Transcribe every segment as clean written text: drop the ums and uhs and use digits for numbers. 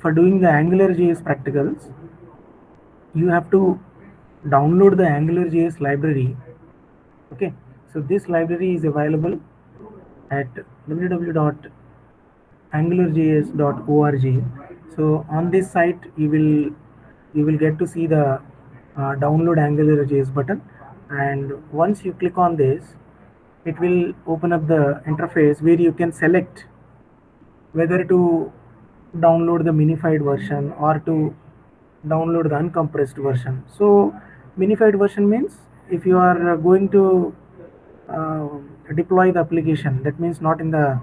for doing the AngularJS practicals, you have to download the AngularJS library. Okay, so this library is available at www.angularjs.org. So on this site, you will get to see the download AngularJS button, and once you click on this, it will open up the interface where you can select whether to download the minified version or to download the uncompressed version. So minified version means if you are going to uh, deploy the application, that means not in the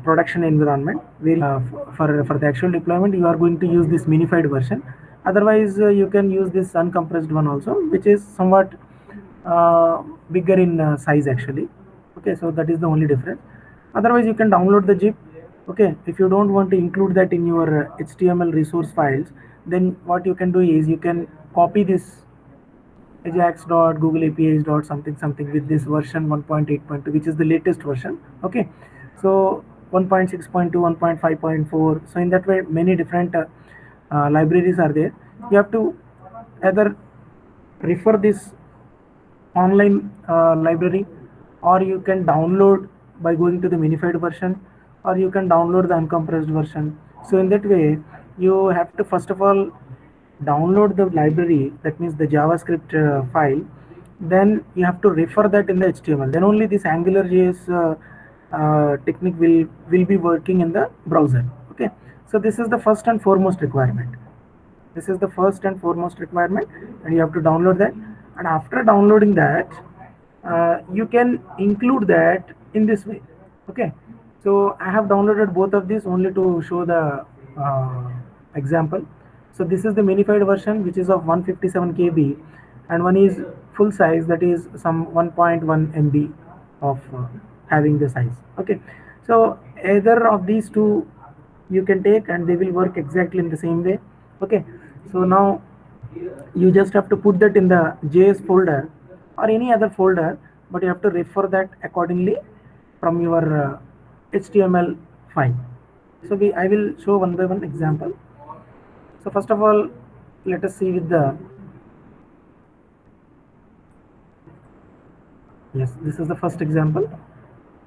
production environment, where for the actual deployment you are going to use this minified version. Otherwise you can use this uncompressed one also, which is somewhat bigger in size actually. Okay, so that is the only difference. Otherwise you can download the zip. Okay, if you don't want to include that in your HTML resource files, then what you can do is you can copy this ajax dot google apis dot something something with this version 1.8.2, which is the latest version. Okay, so 1.6.2, 1.5.4. So in that way many different libraries are there. You have to either refer this online library, or you can download by going to the minified version, or you can download the uncompressed version. So in that way you have to first of all download the library, that means the JavaScript file, then you have to refer that in the HTML, then only this AngularJS technique will be working in the browser. Okay, so this is the first and foremost requirement. This is the first and foremost requirement, and you have to download that. And after downloading that, you can include that in this way. Okay, so I have downloaded both of these only to show the example. So this is the minified version, which is of 157 KB, and one is full size, that is some 1.1 MB of having the size. Okay, so either of these two you can take and they will work exactly in the same way. Okay, so now you just have to put that in the JS folder or any other folder, but you have to refer that accordingly from your HTML file. So I will show one by one example. So first of all, let us see with the, yes, this is the first example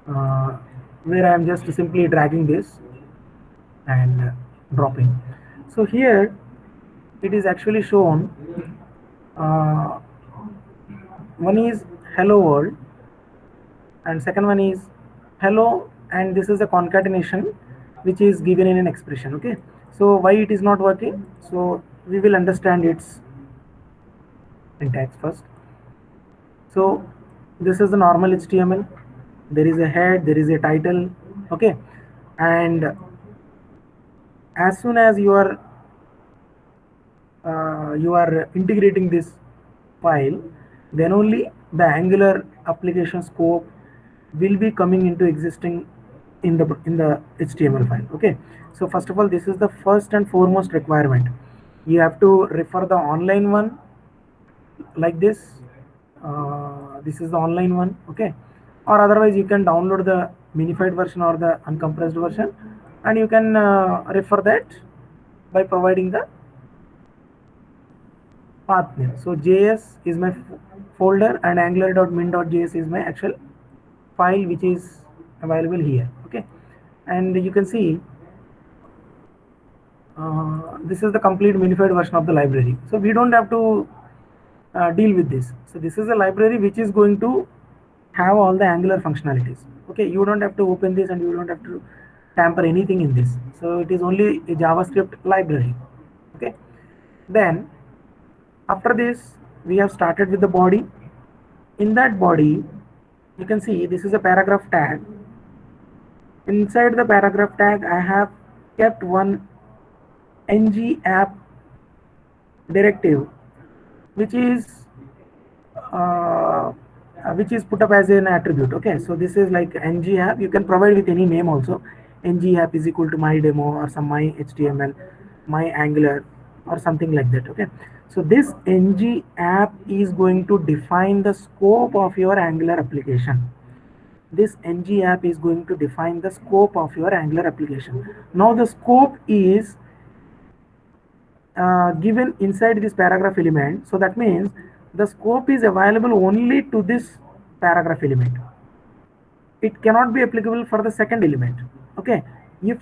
uh, where I am just simply dragging this and dropping. So here it is actually shown, uh, one is hello world and second one is hello, and this is a concatenation which is given in an expression. Okay, so why it is not working, so we will understand its syntax first. So this is the normal HTML, there is a head, there is a title. Okay, and as soon as you are integrating this file, then only the Angular application scope will be coming into existing in the HTML file. Okay, so first of all, this is the first and foremost requirement. You have to refer the online one like this. This is the online one. Okay, or otherwise you can download the minified version or the uncompressed version, and you can refer that by providing the path name. So JS is my folder and angular.min.js is my actual file which is available here. Okay, and you can see this is the complete minified version of the library. So we don't have to deal with this. So this is a library which is going to have all the Angular functionalities. Okay, you don't have to open this and you don't have to tamper anything in this. So it is only a JavaScript library. Okay, then after this we have started with the body. In that body you can see this is a paragraph tag. Inside the paragraph tag I have kept one ng app directive which is put up as an attribute. Okay, so this is like ng app, you can provide with any name also. Ng app is equal to my demo or some my HTML, my Angular or something like that. Okay, so this ng app is going to define the scope of your Angular application. this ng app is going to define the scope of your Angular application. Now the scope is given inside this paragraph element. So that means the scope is available only to this paragraph element. It cannot be applicable for the second element. Okay, if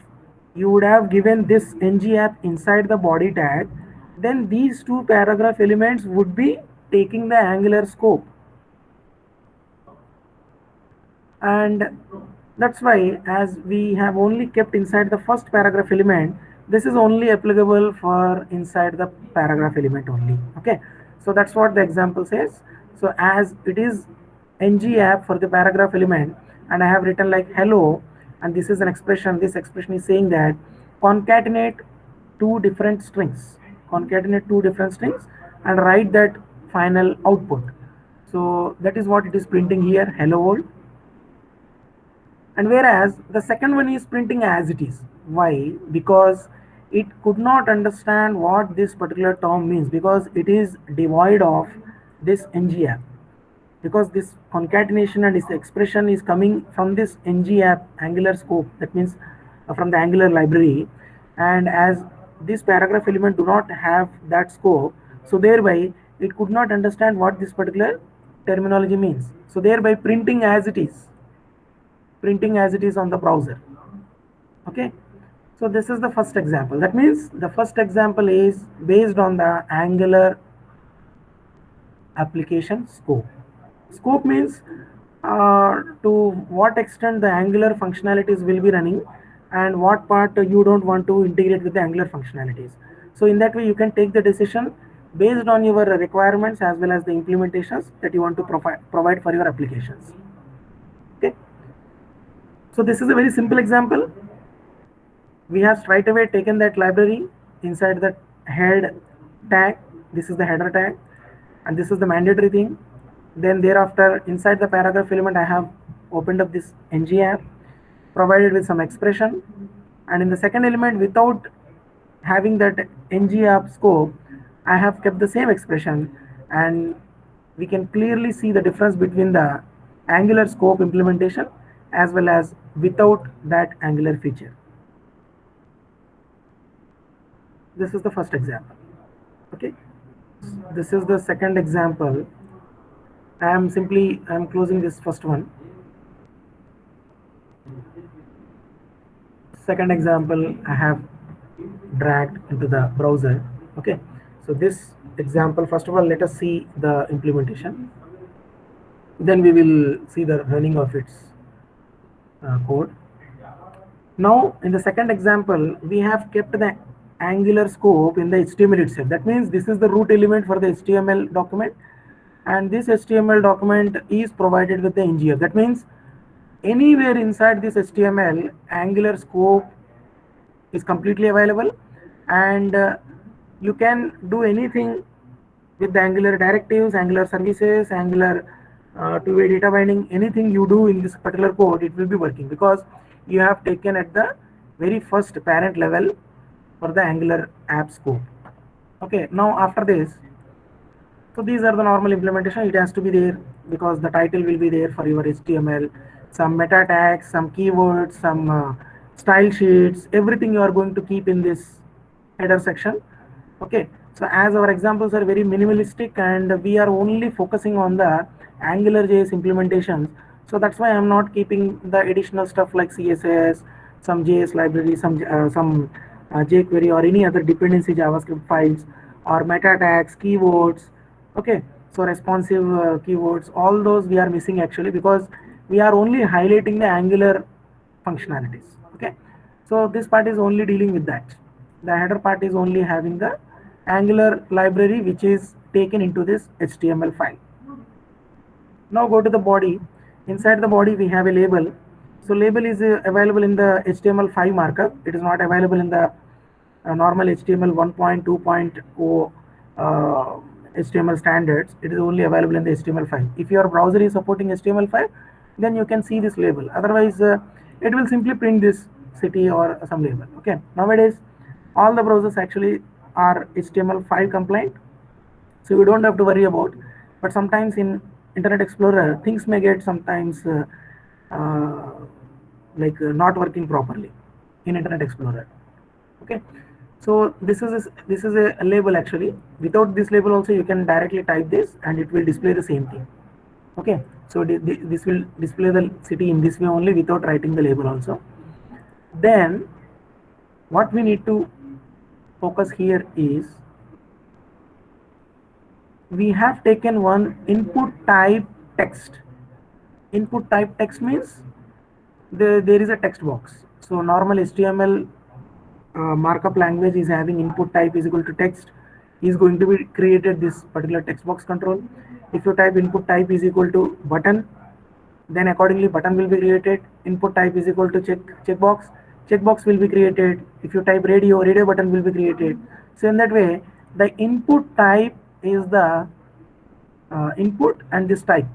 you would have given this ng app inside the body tag, then these two paragraph elements would be taking the Angular scope, and that's why, as we have only kept inside the first paragraph element, this is only applicable for inside the paragraph element only. Okay, so that's what the example says. So as it is ng app for the paragraph element, and I have written like hello, and this is an expression. This expression is saying that concatenate two different strings, and write that final output. So that is what it is printing here, hello world. And whereas the second one is printing as it is. Why? Because it could not understand what this particular term means, because it is devoid of this ng app, because this concatenation and this expression is coming from this ng app Angular scope, that means from the Angular library, and as this paragraph element do not have that scope, so thereby it could not understand what this particular terminology means, so thereby printing as it is on the browser. Okay, so this is the first example. That means the first example is based on the Angular application scope. Scope means to what extent the Angular functionalities will be running and what part you don't want to integrate with the Angular functionalities. So in that way, you can take the decision based on your requirements as well as the implementations that you want to provide for your applications. Okay, so this is a very simple example. We have straight away taken that library inside the head tag. This is the header tag, and this is the mandatory thing. Then thereafter, inside the paragraph element, I have opened up this ng app, provided with some expression, and in the second element, without having that ng app scope, I have kept the same expression, and we can clearly see the difference between the Angular scope implementation as well as without that Angular feature. This is the first example. Okay, this is the second example. I am closing this first one. Second example I have dragged into the browser. Okay, so this example, first of all, let us see the implementation. Then we will see the running of its code. Now, in the second example, we have kept the Angular scope in the HTML itself. That means this is the root element for the HTML document, and this HTML document is provided with the ng app. That means anywhere inside this HTML, Angular scope is completely available, and you can do anything with the Angular directives, Angular services, Angular two-way data binding. Anything you do in this particular code, it will be working, because you have taken at the very first parent level for the Angular app scope. Okay, now after this, so these are the normal implementation. It has to be there because the title will be there for your HTML, some meta tags, some keywords, some style sheets, everything you are going to keep in this header section. Okay, so as our examples are very minimalistic and we are only focusing on the AngularJS implementations, so that's why I'm not keeping the additional stuff like CSS, some JS library, some jQuery or any other dependency JavaScript files, or meta tags, keywords. Okay, so responsive keywords, all those we are missing actually, because we are only highlighting the Angular functionalities. Okay, so this part is only dealing with that. The header part is only having the Angular library which is taken into this HTML file. Now go to the body. Inside the body we have a label. So label is available in the HTML5 markup. It is not available in the normal HTML 1.2.0 HTML standards. It is only available in the HTML5. If your browser is supporting HTML5, then you can see this label. Otherwise, it will simply print this city or some label. Okay. Nowadays, all the browsers actually are HTML5 compliant, so you don't have to worry about. But sometimes in Internet Explorer, things may get sometimes not working properly in Internet Explorer. Okay, so this is a label actually. Without this label also you can directly type this and it will display the same thing. Okay, so this will display the city in this way only without writing the label also. Then what we need to focus here is we have taken one input type text. Input type text means there is a text box. So normal HTML markup language is having input type is equal to text, is going to be created this particular text box control. If you type input type is equal to button, then accordingly button will be created. Input type is equal to checkbox will be created. If you type radio button will be created. So in that way the input type is the input, and this type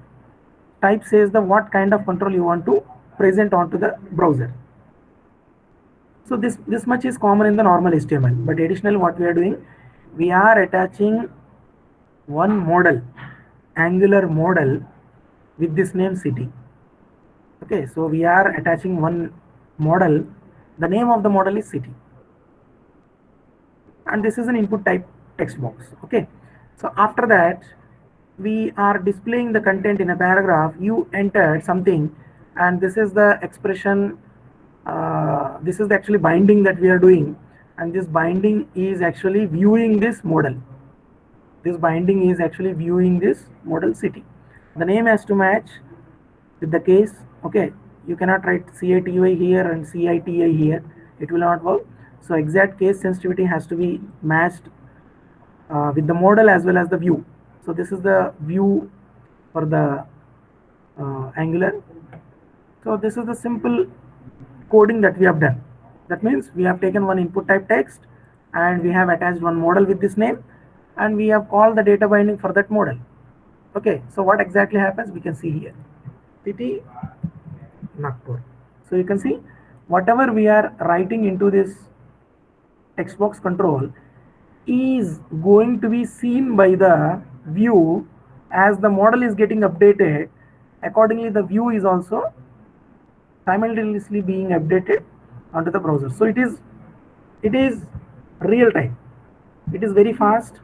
says the what kind of control you want to present onto the browser. So this much is common in the normal HTML, but additionally what we are doing, we are attaching one model, Angular model with this name city. Okay, so we are attaching one model, the name of the model is city, and this is an input type text box. Okay, so after that we are displaying the content in a paragraph. You entered something and this is the expression, this is the actually binding that we are doing, and this binding is actually viewing this model. This binding is actually viewing this model city. The name has to match with the case. Okay, you cannot write CITY here and CITI here, it will not work. So exact case sensitivity has to be matched with the model as well as the view. So this is the view for the Angular. So this is the simple coding that we have done. That means we have taken one input type text and we have attached one model with this name, and we have called the data binding for that model. Okay, so what exactly happens we can see here, city Nagpur. So you can see whatever we are writing into this text box control is going to be seen by the view as the model is getting updated. Accordingly the view is also simultaneously being updated onto the browser. So it is real time, it is very fast.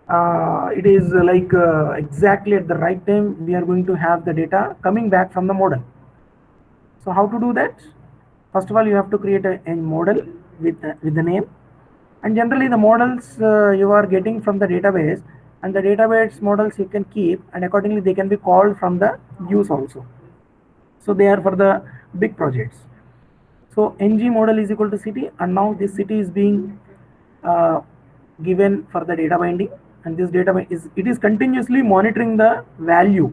It is like exactly at the right time we are going to have the data coming back from the model. So how to do that? First of all you have to create a model with the name, and generally the models you are getting from the database, and the database models you can keep, and accordingly they can be called from the views also. So they are for the big projects. So ng model is equal to city, and now this city is being given for the data binding, and this data is continuously monitoring the value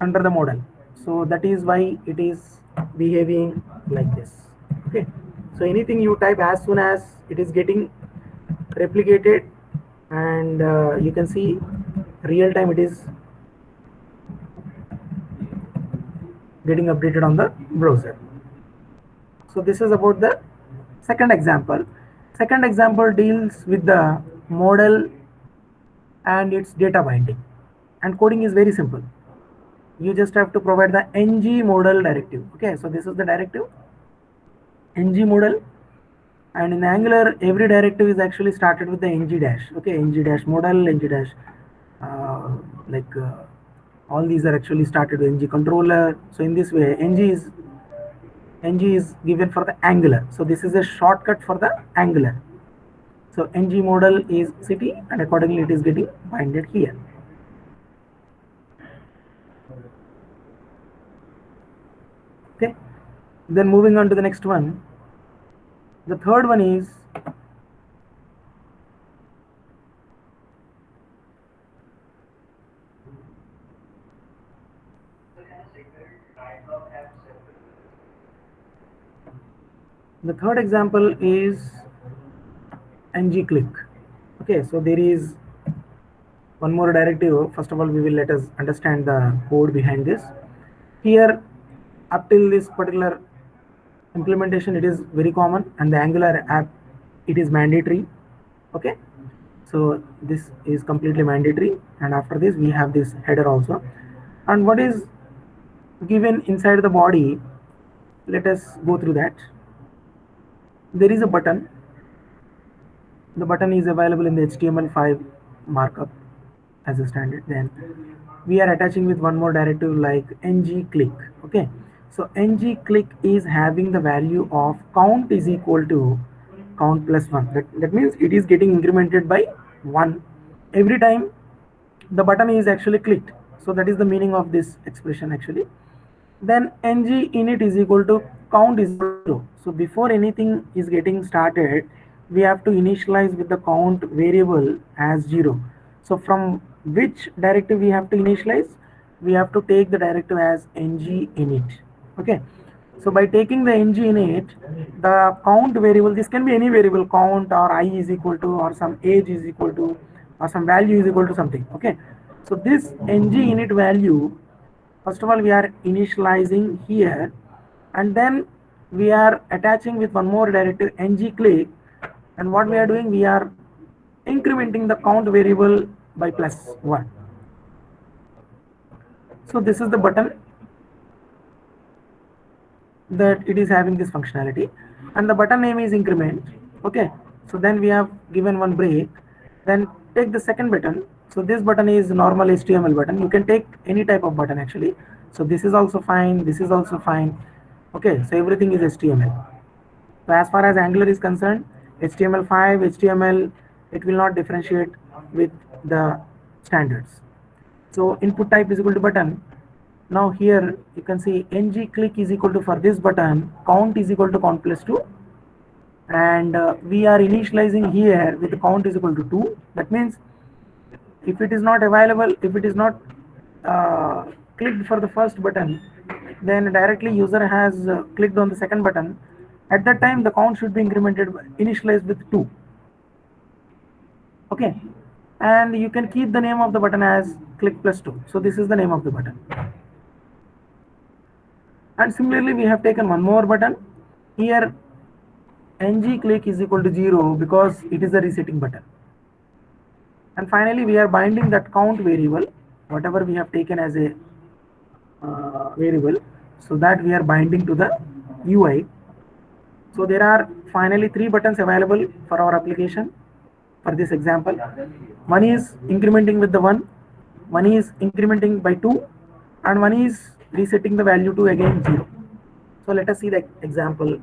under the model. So that is why it is behaving like this. Okay, so anything you type, as soon as it is getting replicated, and you can see real time it is getting updated on the browser. So this is about the second example. Second example deals with the model and its data binding, and coding is very simple. You just have to provide the ng model directive. Okay, so this is the directive ng model, and in Angular every directive is actually started with the ng dash. Okay, ng dash model, ng dash all these are actually started with ng controller. So in this way ng is given for the Angular. So this is a shortcut for the Angular. So ng model is city, and accordingly it is getting binded here. Okay, then moving on to the next one. The third one is the third example is ng click. Okay, so there is one more directive. First of all, we will let us understand the code behind this. Here, up till this particular implementation, it is very common, and the Angular app, it is mandatory. Okay, so this is completely mandatory, and after this we have this header also. And what is given inside the body, let us go through that. There is a button. The button is available in the HTML5 markup as a standard. Then we are attaching with one more directive like ng click. Okay, so ng click is having the value of count is equal to count plus 1. That means it is getting incremented by 1 every time the button is actually clicked. So that is the meaning of this expression actually. Then ng init is equal to count is equal to 0. So before anything is getting started, we have to initialize with the count variable as 0. So from which directive we have to initialize? We have to take the directive as ng init. Okay. So by taking the ng init, the count variable, this can be any variable, count or I is equal to, or some age is equal to, or some value is equal to something. Okay. So this ng init value, first of all we are initializing here, and then we are attaching with one more directive ng click, and what we are doing, we are incrementing the count variable by plus 1. So this is the button that it is having this functionality, and the button name is increment. Okay, so then we have given one break, then take the second button. So this button is normal HTML button. You can take any type of button actually. So this is also fine, this is also fine. Okay, so everything is HTML. So as far as Angular is concerned, HTML5, HTML, it will not differentiate with the standards. So input type is equal to button. Now here you can see ng click is equal to, for this button, count is equal to count plus 2, and we are initializing here with the count is equal to 2. That means if it is not available, if it is not clicked for the first button, then directly user has clicked on the second button. At that time the count should be incremented, initialized with 2. Okay, and you can keep the name of the button as click plus 2. So this is the name of the button. And similarly we have taken one more button here, ng click is equal to 0 because it is a resetting button. And finally we are binding that count variable, whatever we have taken as a variable, so that we are binding to the UI. So there are finally 3 buttons available for our application for this example. One is incrementing with the 1, one is incrementing by 2, and one is resetting the value to again 0. So let us see the example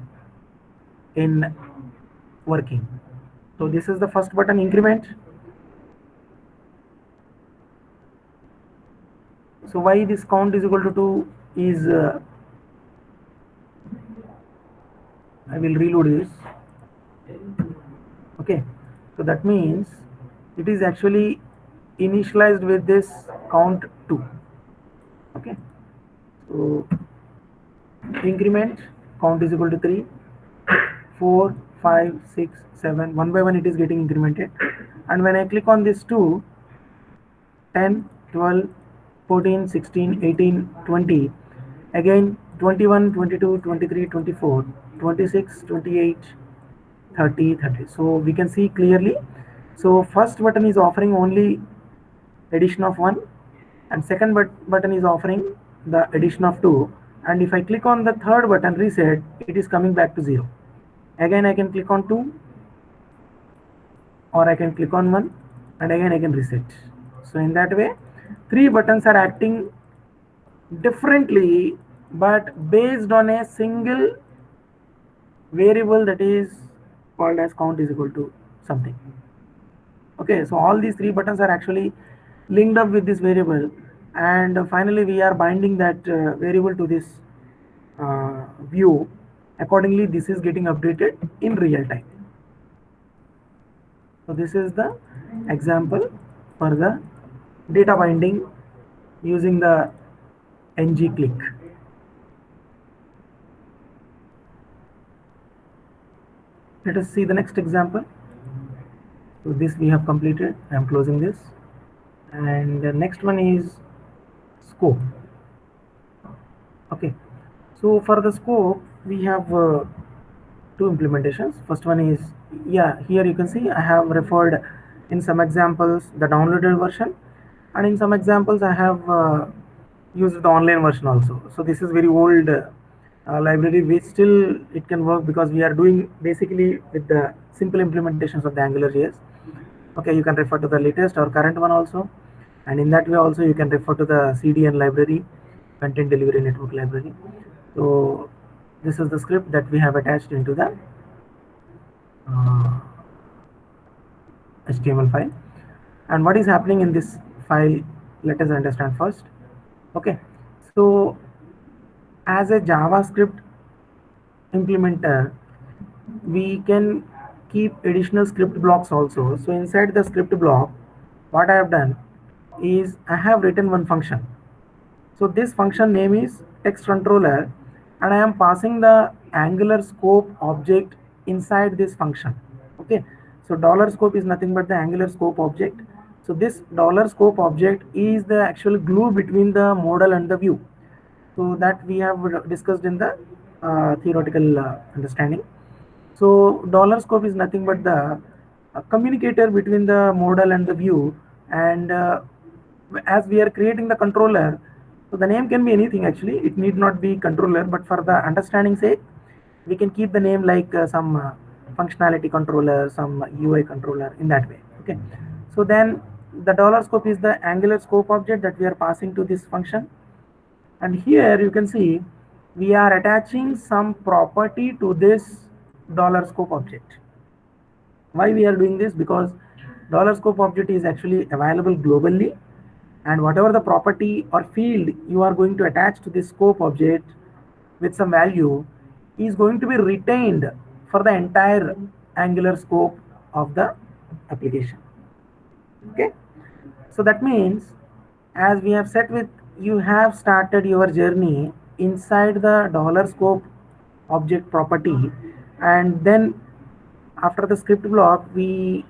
in working. So this is the first button, increment. So why this count is equal to 2 is, I will reload this. Okay, so that means it is actually initialized with this count 2. Okay, so increment count is equal to 3, 4, 5, 6, 7, one by one it is getting incremented, and when I click on this 2, 10, 12, 14, 16, 18, 20, again 21, 22, 23, 24, 26, 28, 30, 30. So we can see clearly. So first button is offering only addition of 1, and second button is offering the addition of 2, and if I click on the third button reset, it is coming back to 0. Again I can click on 2, or I can click on 1, and again I can reset. So in that way 3 buttons are acting differently but based on a single variable that is called as count is equal to something. Okay, so all these 3 buttons are actually linked up with this variable, and finally we are binding that variable to this view. Accordingly this is getting updated in real time. So this is the example for the data binding using the ng click. Let us see the next example. So this we have completed. I am closing this, and the next one is scope. Okay, so for the scope we have 2 implementations. First one is, yeah, here you can see I have referred in some examples the downloaded version, and in some examples I have used the online version also. So this is very old library, which still it can work because we are doing basically with the simple implementations of the AngularJS. Okay, you can refer to the latest or current one also, and in that way also you can refer to the CDN library, content delivery network library. So this is the script that we have attached into the uh, HTML file. And what is happening in this file, let us understand first. Okay, so as a JavaScript implementer, we can keep additional script blocks also. So inside the script block, what I have done is I have written one function. So this function name is text controller, and I am passing the Angular scope object inside this function. Okay, so dollar scope is nothing but the Angular scope object. So this dollar scope object is the actual glue between the modal and the view. So that we have discussed in the theoretical understanding. So dollar scope is nothing but the communicator between the modal and the view, and as we are creating the controller, so the name can be anything actually. It need not be controller, but for the understanding sake, we can keep the name like some functionality controller, some UI controller in that way. Okay. So then the dollar scope is the Angular scope object that we are passing to this function, and here you can see we are attaching some property to this dollar scope object. Why we are doing this? Because dollar scope object is actually available globally, and whatever the property or field you are going to attach to this scope object with some value is going to be retained for the entire Angular scope of the application. Okay, so that means, as we have said, with you have started your journey inside the dollar scope object property, and then after the script block we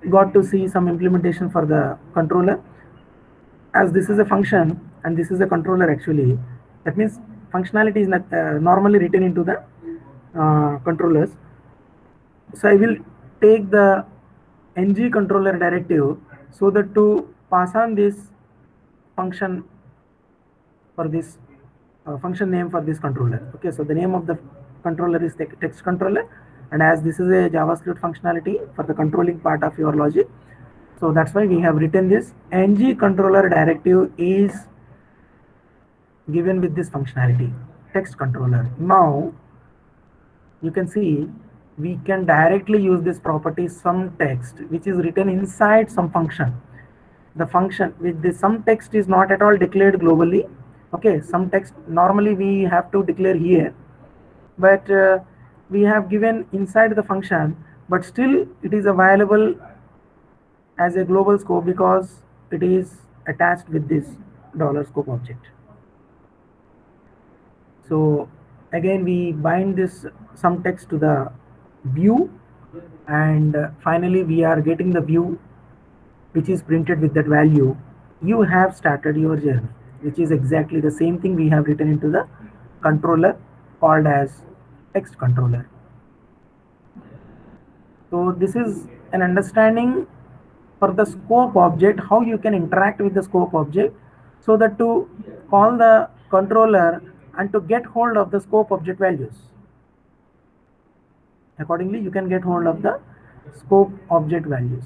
got to see some implementation for the controller. As this is a function and this is a controller actually, that means functionality is not normally written into the controllers. So I will take the ng controller directive so that to pass on this function for this function name for this controller. Okay, so the name of the controller is text controller, and as this is a JavaScript functionality for the controlling part of your logic, so that's why we have written this ng controller directive is given with this functionality text controller. Now you can see we can directly use this property some text which is written inside some function. The function with this some text is not at all declared globally. Okay, some text normally we have to declare here, but we have given inside the function, but still it is available as a global scope because it is attached with this dollar scope object. So again we bind this some text to the view, and finally we are getting the view which is printed with that value. You have started your journey, which is exactly the same thing we have written into the controller called as text controller. So this is an understanding for the scope object, how you can interact with the scope object, so that to call the controller and to get hold of the scope object values. Accordingly, you can get hold of the scope object values.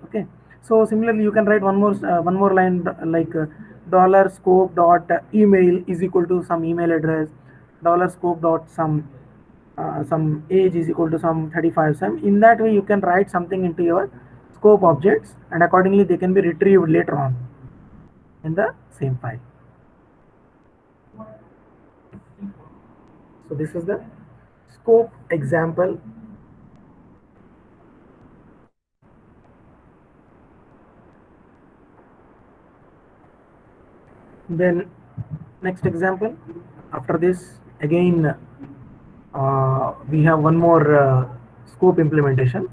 Okay. So similarly, you can write one more line like dollar scope dot email is equal to some email address, dollar scope dot some age is equal to some 35 some. In that way, you can write something into your scope objects, and accordingly they can be retrieved later on in the same file. So this is the scope example. Then next example, after this again we have one more scope implementation.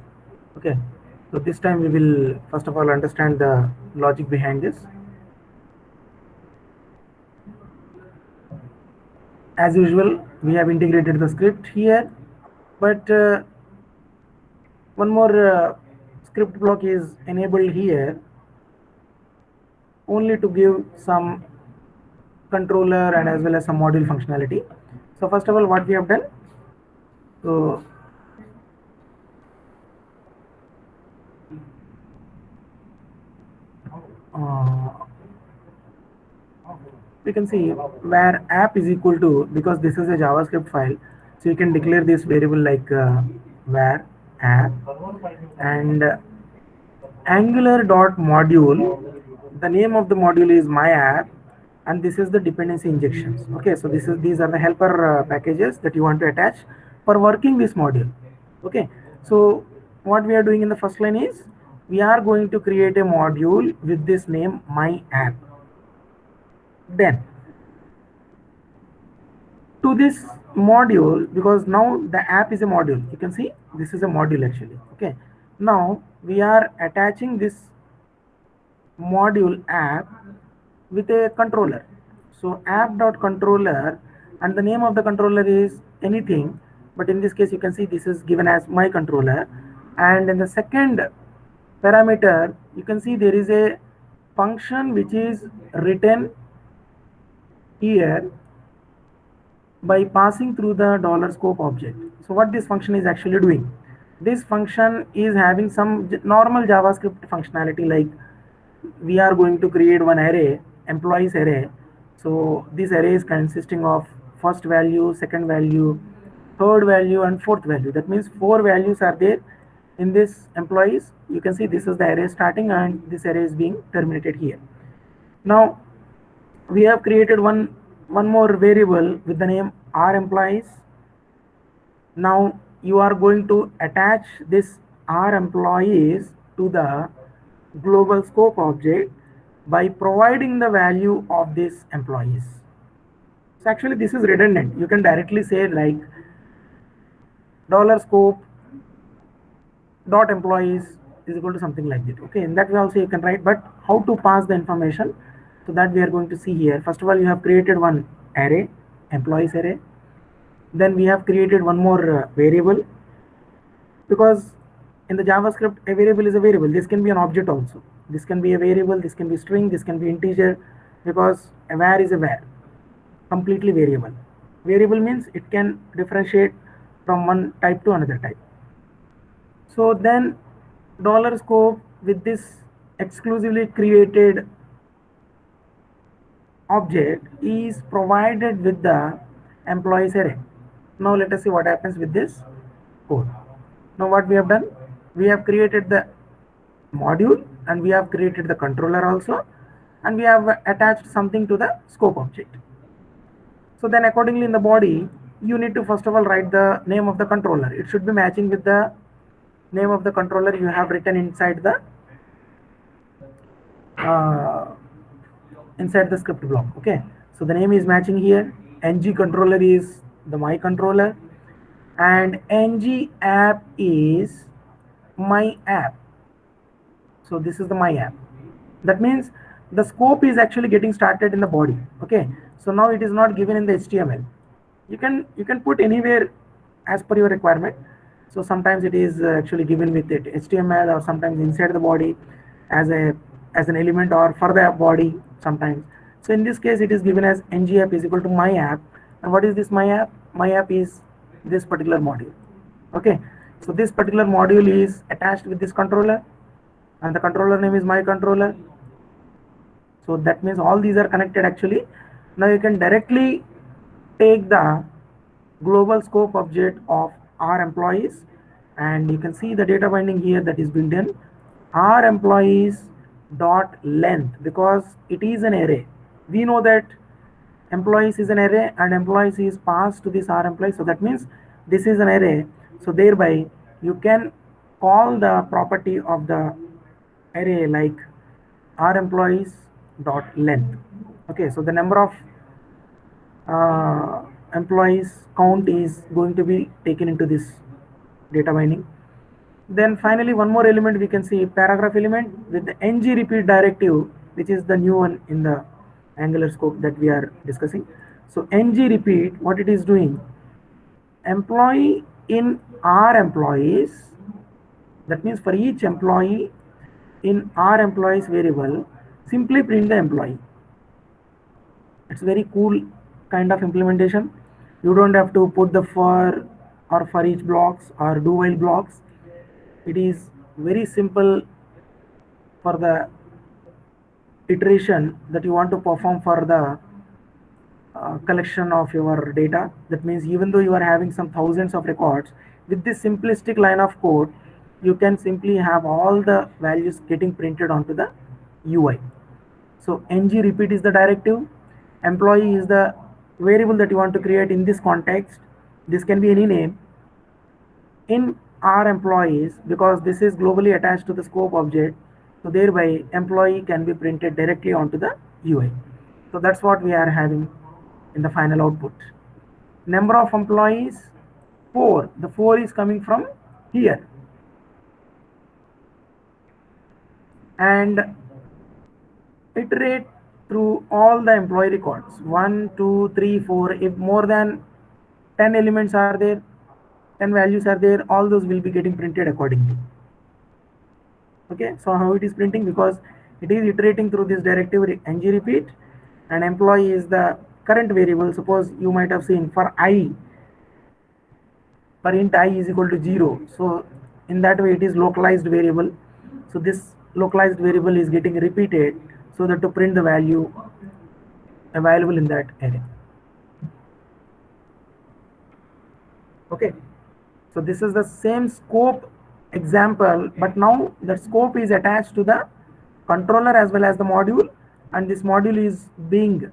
Okay, so this time we will first of all understand the logic behind this. As usual, we have integrated the script here, but one more script block is enabled here only to give some controller and as well as some module functionality. So first of all, what we have done, so uh, we can see where app is equal to, because this is a JavaScript file, so you can declare this variable like where app, and angular dot module, the name of the module is my app, and this is the dependency injections. Okay, so these are the helper packages that you want to attach for working this module. Okay, so what we are doing in the first line is we are going to create a module with this name my app. Then to this module, because now the app is a module, you can see this is a module actually. Okay, now we are attaching this module app with a controller. So app.controller, and the name of the controller is anything, but in this case you can see this is given as my controller. And in the second parameter you can see there is a function which is written here by passing through the $scope object. So what this function is actually doing, this function is having some normal JavaScript functionality, like we are going to create one array, employees array. So this array is consisting of first value, second value, third value, and fourth value. That means 4 values are there in this employees. You can see this is the array starting and this array is being terminated here. Now we have created one more variable with the name R employees. Now you are going to attach this R employees to the global scope object by providing the value of these employees. So actually this is redundant. You can directly say like $scope dot employees is equal to something like that. Okay, in that way also you can write, but how to pass the information, so that we are going to see here. First of all, you have created one array, employees array. Then we have created one more variable, because in the JavaScript a variable is a variable. This can be an object also. This can be a variable, this can be string, this can be integer, because a var is a var, completely variable. Variable means it can differentiate from one type to another type. So then $scope with this exclusively created object is provided with the employees array. Now let us see what happens with this code. Now what we have done, we have created the module and we have created the controller also, and we have attached something to the scope object. So then accordingly in the body you need to first of all write the name of the controller. It should be matching with the name of the controller you have written inside the script block. Okay, so the name is matching here. ng controller is the my controller, and ng app is my app. So this is the my app. That means the scope is actually getting started in the body. Okay, so now it is not given in the HTML. You can put anywhere as per your requirement. So sometimes it is actually given with it HTML, or sometimes inside the body as an element, or for the body sometimes. So in this case it is given as ng app is equal to my app. And what is this my app? My app is this particular module. Okay, so this particular module is attached with this controller, and the controller name is my controller. So that means all these are connected actually. Now you can directly take the global scope object of our employees, and you can see the data binding here that is built in our employees dot length, because it is an array. We know that employees is an array and employees is passed to this R employee, so that means this is an array. So thereby you can call the property of the array like R employees dot length. Okay, so the number of employees count is going to be taken into this data binding. Then finally one more element we can see, paragraph element with the ng repeat directive, which is the new one in the Angular scope that we are discussing. So ng repeat, what it is doing, employee in R employees, that means for each employee in R employees variable, simply print the employee. It's very cool kind of implementation. You don't have to put the for or for each blocks or do while blocks. It is very simple for the iteration that you want to perform for the collection of your data. That means even though you are having some thousands of records, with this simplistic line of code, you can simply have all the values getting printed onto the UI. So ng repeat is the directive, employee is the variable that you want to create in this context. This can be any name. In our employees, because this is globally attached to the scope object, so thereby employee can be printed directly onto the UI. So that's what we are having in the final output. Number of employees 4. The 4 is coming from here, and iterate through all the employee records 1, 2, 3, 4. If more than 10 elements are there, 10 values are there, all those will be getting printed accordingly. Okay, so how it is printing? Because it is iterating through this directive ng repeat, and employee is the current variable. Suppose you might have seen for I, for int I is equal to 0. So in that way it is localized variable. So this localized variable is getting repeated so that to print the value available in that array. Okay, so this is the same scope example, but now the scope is attached to the controller as well as the module, and this module is being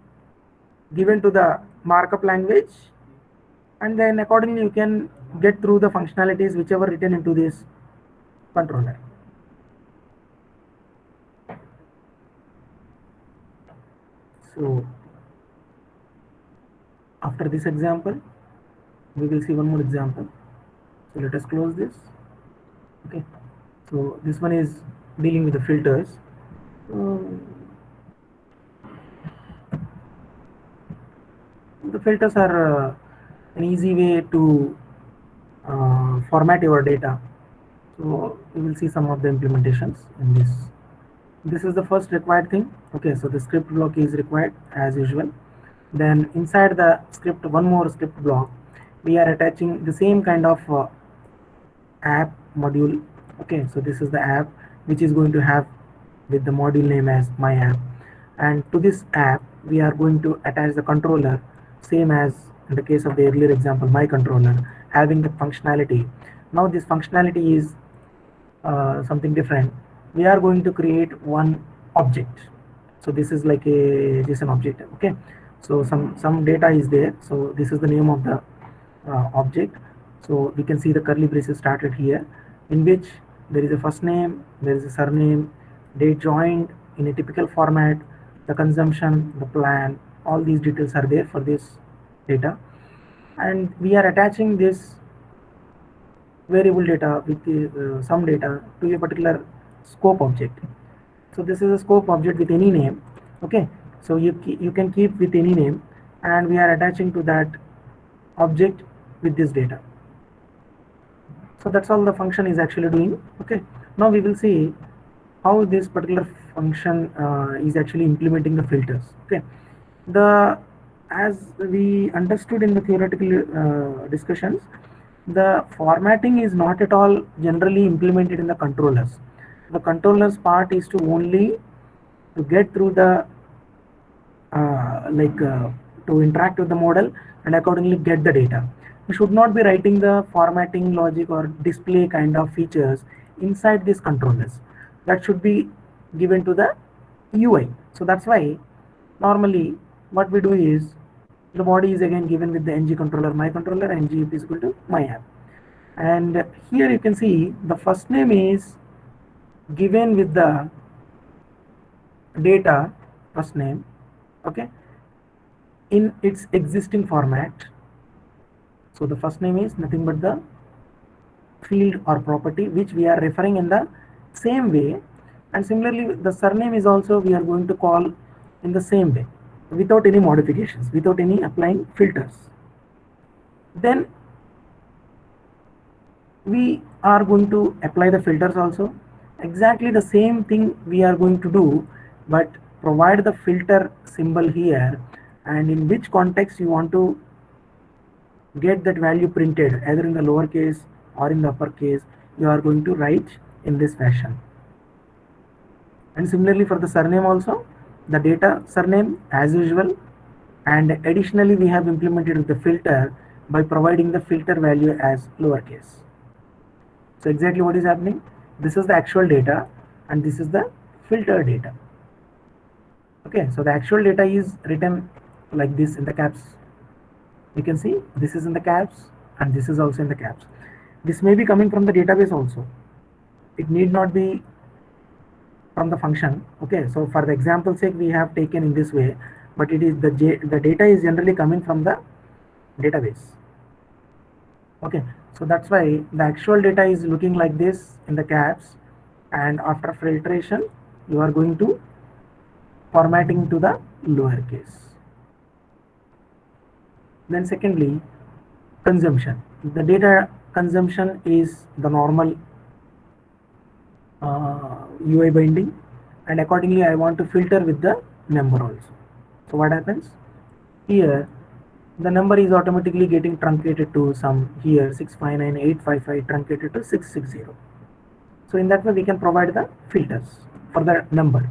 given to the markup language, and then accordingly you can get through the functionalities whichever written into this controller. So after this example, we will see one more example. So let us close this. Okay, so this one is dealing with the filters. The filters are an easy way to format your data. So you will see some of the implementations in this. This is the first required thing. Okay, so the script block is required as usual. Then inside the script, one more script block, we are attaching the same kind of app module. Okay, so this is the app which is going to have with the module name as my app, and to this app we are going to attach the controller, same as in the case of the earlier example, my controller having the functionality. Now this functionality is something different. We are going to create one object. So this is like a JSON object. Okay, so some data is there. So this is the name of the object. So we can see the curly braces started here, in which there is a first name, there is a surname, date joined in a typical format, the consumption, the plan, all these details are there for this data, and we are attaching this variable data with some data to a particular scope object. So this is a scope object with any name. Okay, so you can keep with any name, and we are attaching to that object with this data. So that's all the function is actually doing. Okay, now we will see how this particular function is actually implementing the filters. Okay, as we understood in the theoretical discussions, the formatting is not at all generally implemented in the controllers. The controllers part is to only to get through the to interact with the model and accordingly get the data. We should not be writing the formatting logic or display kind of features inside these controllers. That should be given to the UI. So that's why normally what we do is the body is again given with the ng controller, my controller, ng is equal to my app. And here you can see the first name is given with the data first name, okay, in its existing format. So the first name is nothing but the field or property which we are referring in the same way, and similarly the surname is also we are going to call in the same way without any modifications, without any applying filters. Then we are going to apply the filters also. Exactly the same thing we are going to do, but provide the filter symbol here and in which context you want to get that value printed, either in the lowercase or in the uppercase, you are going to write in this fashion. And similarly for the surname also, the data surname as usual, and additionally we have implemented the filter by providing the filter value as lowercase. So exactly what is happening, this is the actual data and this is the filter data. Okay, so the actual data is written like this in the caps. You can see this is in the caps and this is also in the caps. This may be coming from the database also. It need not be from the function. Okay, so for the example sake we have taken in this way, but it is the data is generally coming from the database. Okay, so that's why the actual data is looking like this in the caps, and after filtration you are going to formatting to the lowercase. Then secondly, consumption. The data consumption is the normal UI binding, and accordingly I want to filter with the number also. So what happens here, the number is automatically getting truncated to some here 659,855 truncated to 660. So in that way we can provide the filters for the number.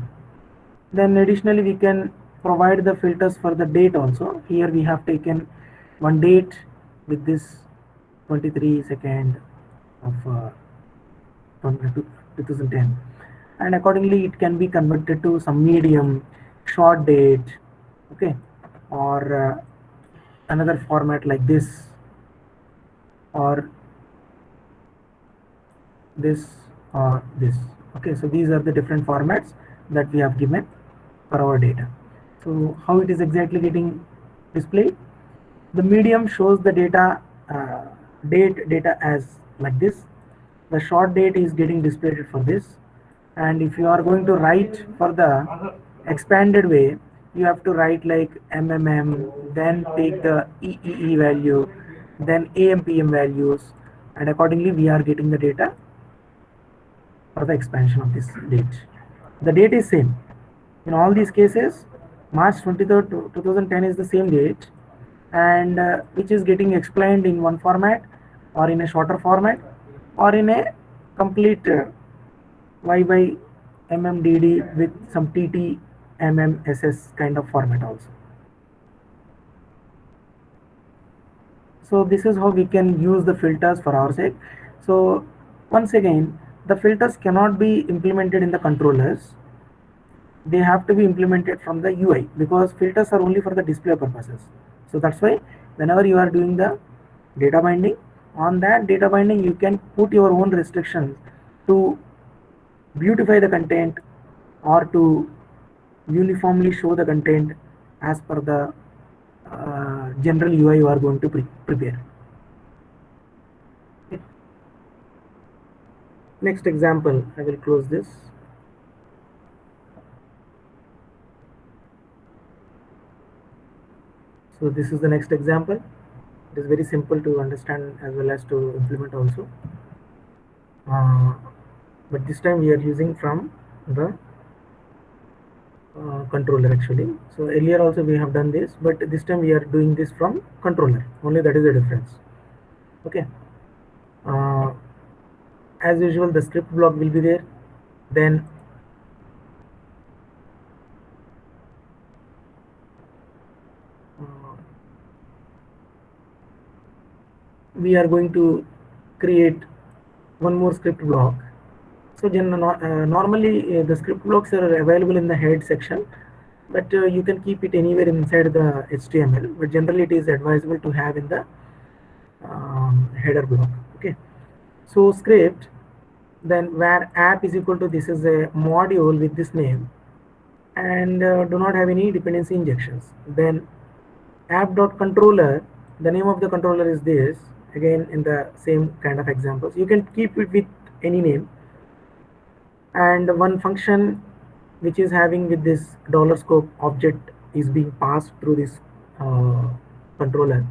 Then additionally we can provide the filters for the date also. Here we have taken one date with this 23/2 of 2010, and accordingly it can be converted to some medium, short date, okay, or another format like this, or this, or this. Okay, so these are the different formats that we have given for our data. So how it is exactly getting displayed? The medium shows the data data as like this. The short date is getting displayed for this, and if you are going to write for the expanded way, you have to write like MMM, then take the EEE value, then AMPM values, and accordingly we are getting the data for the expansion of this date. The date is same in all these cases. March 23rd 2010 is the same date, and which is getting explained in one format or in a shorter format or in a complete Y by MMDD with some TT MMSS kind of format also. So this is how we can use the filters for our sake. So once again, the filters cannot be implemented in the controllers. They have to be implemented from the UI, because filters are only for the display purposes. So that's why whenever you are doing the data binding, on that data binding you can put your own restrictions to beautify the content or to uniformly show the content as per the general UI you are going to prepare. Okay. Next example, I will close this. So this is the next example. It is very simple to understand as well as to implement also. But this time we are using from the controller actually. So earlier also we have done this, but this time we are doing this from controller only. That is the difference. Okay. As usual, the script block will be there. Then we are going to create one more script block. So normally the script blocks are available in the head section, but you can keep it anywhere inside the HTML, but generally it is advisable to have in the header block. Okay, so script, then where app is equal to, this is a module with this name, and do not have any dependency injections. Then app.controller, the name of the controller is this, again in the same kind of examples. You can keep it with any name, and one function which is having with this $scope object is being passed through this controller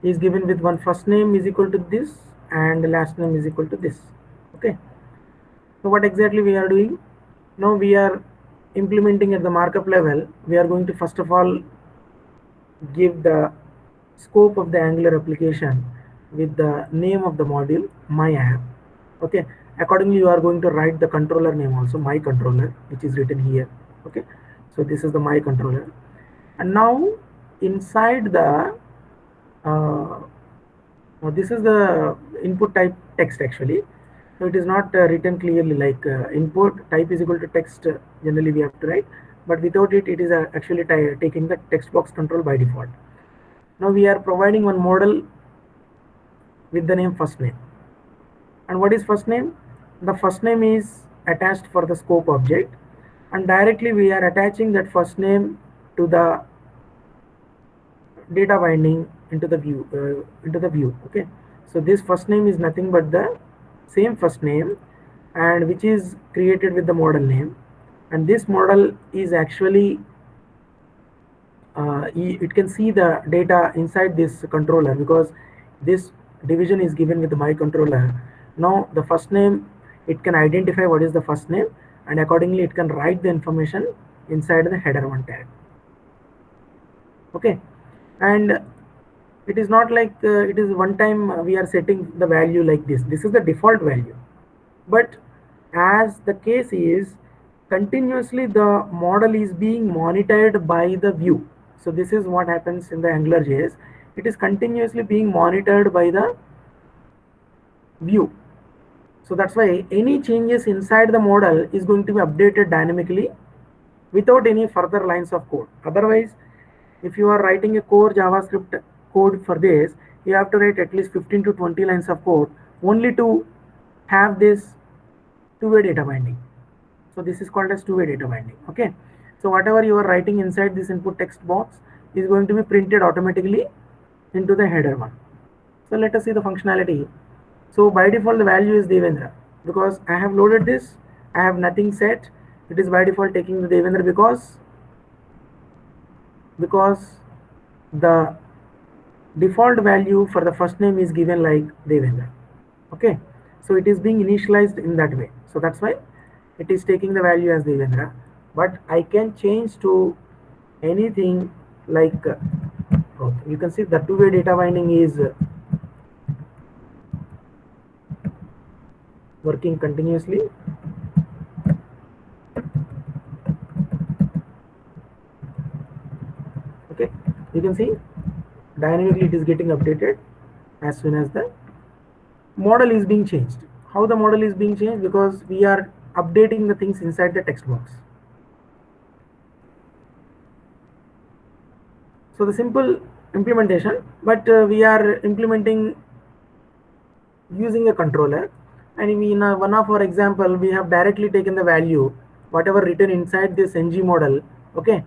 is given with one first name is equal to this and last name is equal to this. Okay, so what exactly we are doing now, we are implementing at the markup level. We are going to first of all give the scope of the Angular application with the name of the module my app. Okay, accordingly you are going to write the controller name also, my controller, which is written here. Okay, so this is the my controller, and now inside the uh, this is the input type text actually. So it is not written clearly like input type is equal to text, generally we have to write, but without it, it is actually taking the text box control by default. Now we are providing one model with the name first name. And what is first name? The first name is attached for the scope object, and directly we are attaching that first name to the data binding into the view. Okay, so this first name is nothing but the same first name, and which is created with the model name, and this model is actually it can see the data inside this controller because this division is given with my controller. Now the first name, it can identify what is the first name, and accordingly it can write the information inside the header one tag. Okay, and it is not like it is one time we are setting the value like this is the default value, but as the case is, continuously the model is being monitored by the view. So this is what happens in the AngularJS. It is continuously being monitored by the view. So that's why any changes inside the model is going to be updated dynamically without any further lines of code. Otherwise, if you are writing a core JavaScript code for this, you have to write at least 15 to 20 lines of code only to have this two-way data binding. So this is called as two-way data binding. Okay, so whatever you are writing inside this input text box is going to be printed automatically into the header one. So let us see the functionality. So by default the value is Devendra because I have loaded this, I have nothing set. It is by default taking the Devendra because the default value for the first name is given like Devendra. Okay, so it is being initialized in that way. So that's why it is taking the value as Devendra, but I can change to anything like okay, you can see the two-way data binding is working continuously. Okay, you can see dynamically it is getting updated as soon as the model is being changed. How the model is being changed? Because we are updating the things inside the text box. So the simple implementation, but we are implementing using a controller, and in one of our example we have directly taken the value whatever written inside this ng model. Okay,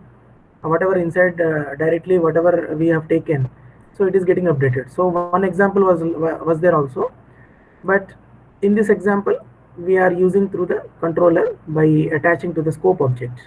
whatever inside directly whatever we have taken, so it is getting updated. So one example was there also, but in this example we are using through the controller by attaching to the scope object.